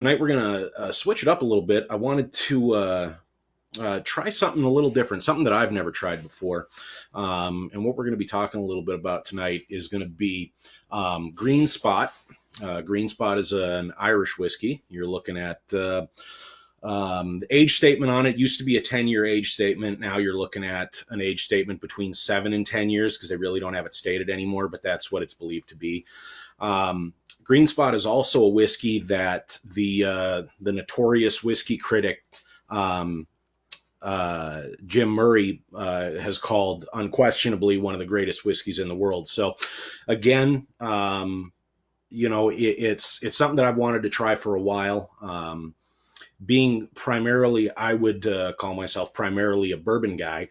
Tonight we're going to switch it up a little bit. I wanted to try something a little different, something that I've never tried before. And what we're going to be talking a little bit about tonight is going to be Green Spot. Green Spot is an Irish whiskey. You're looking at the age statement on it used to be a 10-year age statement. Now you're looking at an age statement between 7 and 10 years because they really don't have it stated anymore, but that's what it's believed to be. Green Spot is also a whiskey that the notorious whiskey critic Jim Murray has called unquestionably one of the greatest whiskeys in the world. So, again, it's something that I've wanted to try for a while. Being primarily, I would call myself primarily a bourbon guy.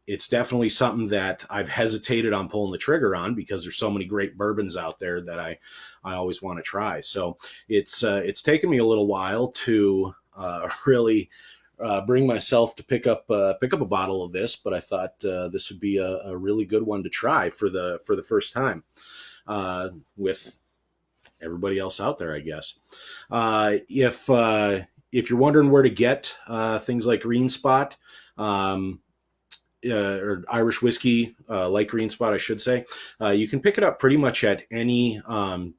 It's definitely something that I've hesitated on pulling the trigger on because there's so many great bourbons out there that I always want to try. So it's taken me a little while to really bring myself to pick up a bottle of this, but I thought this would be a really good one to try for the first time with everybody else out there, I guess. If you're wondering where to get things like Green Spot, or Irish whiskey, like Green Spot, I should say, you can pick it up pretty much at any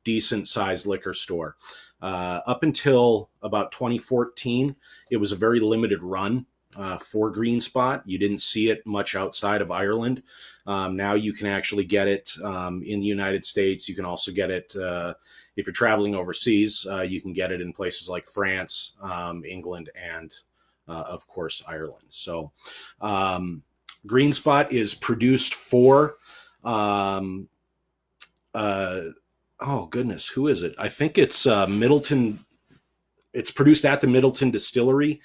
decent sized liquor store. Up until about 2014, it was a very limited run for Green Spot. You didn't see it much outside of Ireland. Now you can actually get it in the United States. You can also get it if you're traveling overseas. You can get it in places like France, England, and of course Ireland. So Green Spot is produced for oh goodness, who is it? I think it's Middleton. It's produced at the Middleton Distillery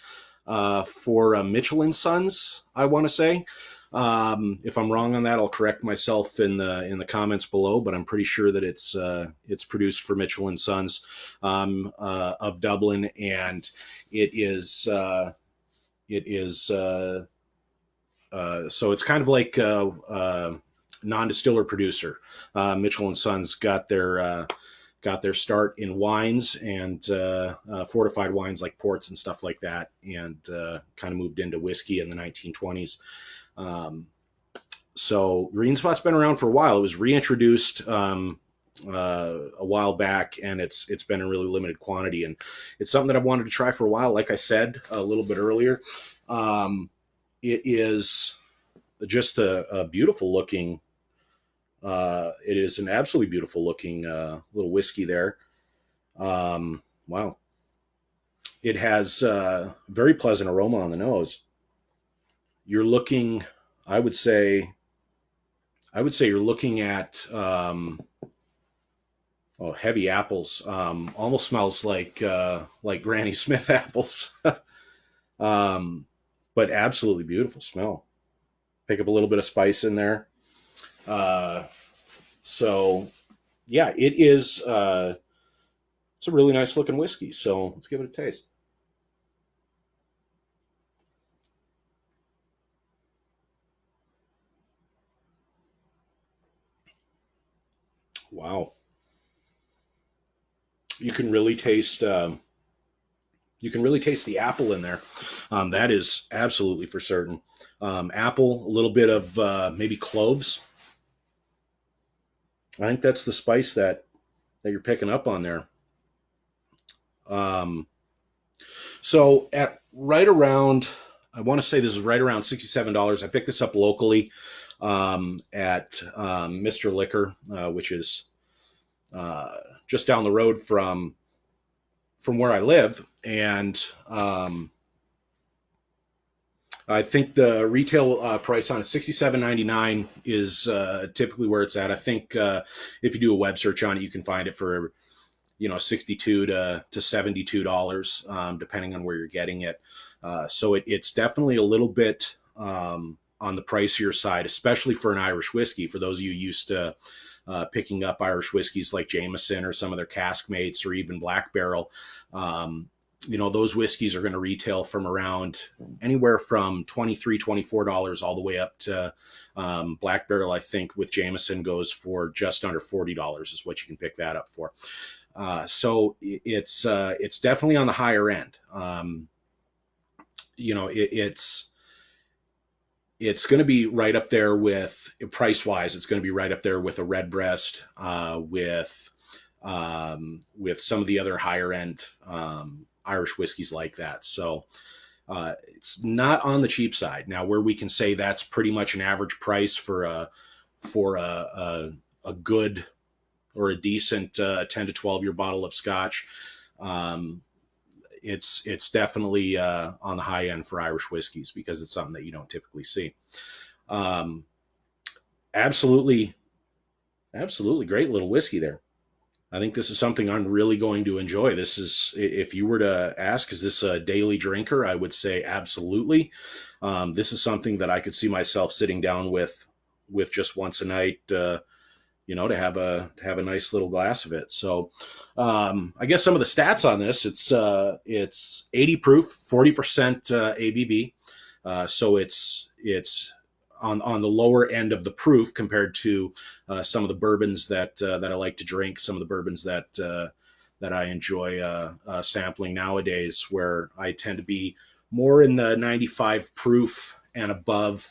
for Mitchell and Sons, I want to say. If I'm wrong on that, I'll correct myself in the comments below. But I'm pretty sure that it's produced for Mitchell and Sons of Dublin, and it is so it's kind of like non-distiller producer. Mitchell and Sons got their start in wines and fortified wines like ports and stuff like that, and kind of moved into whiskey in the 1920s. So Green Spot's been around for a while. It was reintroduced a while back, and it's been in really limited quantity, and it's something that I've wanted to try for a while. Like I said a little bit earlier, it is just a beautiful looking. It is an absolutely beautiful looking little whiskey there. Wow. It has very pleasant aroma on the nose. You're looking, I would say you're looking at heavy apples. Almost smells like Granny Smith apples. But absolutely beautiful smell. Pick up a little bit of spice in there. So yeah, it is. It's a really nice looking whiskey. So let's give it a taste. Wow, you can really taste. You can really taste the apple in there. That is absolutely for certain. Apple, a little bit of maybe cloves. I think that's the spice that you're picking up on there. Um, so at right around, I want to say this is right around $67. I picked this up locally at Mr. Liquor, which is just down the road from where I live, and I think the retail price on it, $67.99, is typically where it's at. I think if you do a web search on it, you can find it for $62 to $72, depending on where you're getting it. So it's definitely a little bit on the pricier side, especially for an Irish whiskey. For those of you used to picking up Irish whiskeys like Jameson or some of their cask mates or even Black Barrel, those whiskeys are going to retail from around anywhere from $23, $24 all the way up to Black Barrel, I think, with Jameson goes for just under $40 is what you can pick that up for. So it's definitely on the higher end. It's going to be right up there with, price wise. It's going to be right up there with a Redbreast, with some of the other higher end Irish whiskeys like that. So it's not on the cheap side. Now, where we can say that's pretty much an average price for a good or a decent 10 to 12 year bottle of Scotch. It's definitely on the high end for Irish whiskeys, because it's something that you don't typically see. Absolutely great little whiskey there. I think this is something I'm really going to enjoy. This is, if you were to ask, is this a daily drinker? I would say absolutely. This is something that I could see myself sitting down with just once a night, to have a nice little glass of it. So, I guess some of the stats on this, it's 80 proof, 40% ABV. So it's on the lower end of the proof compared to some of the bourbons that I like to drink, some of the bourbons that I enjoy sampling nowadays, where I tend to be more in the 95 proof and above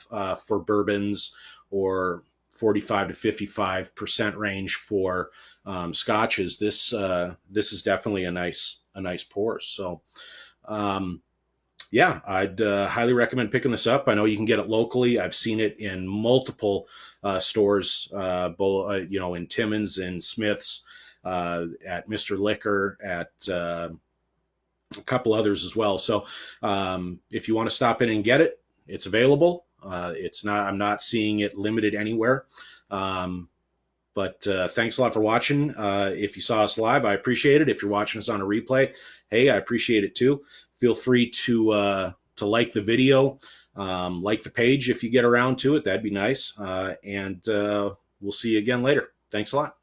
for bourbons, or 45 to 55% range for scotches. This is definitely a nice pour. So, yeah, I'd highly recommend picking this up. I know you can get it locally. I've seen it in multiple stores, both in Timmins and Smith's, at Mr. Liquor, at a couple others as well. So if you want to stop in and get it, it's available. I'm not seeing it limited anywhere. But thanks a lot for watching. If you saw us live, I appreciate it. If you're watching us on a replay, hey, I appreciate it too. Feel free to like the video, like the page if you get around to it. That'd be nice. And we'll see you again later. Thanks a lot.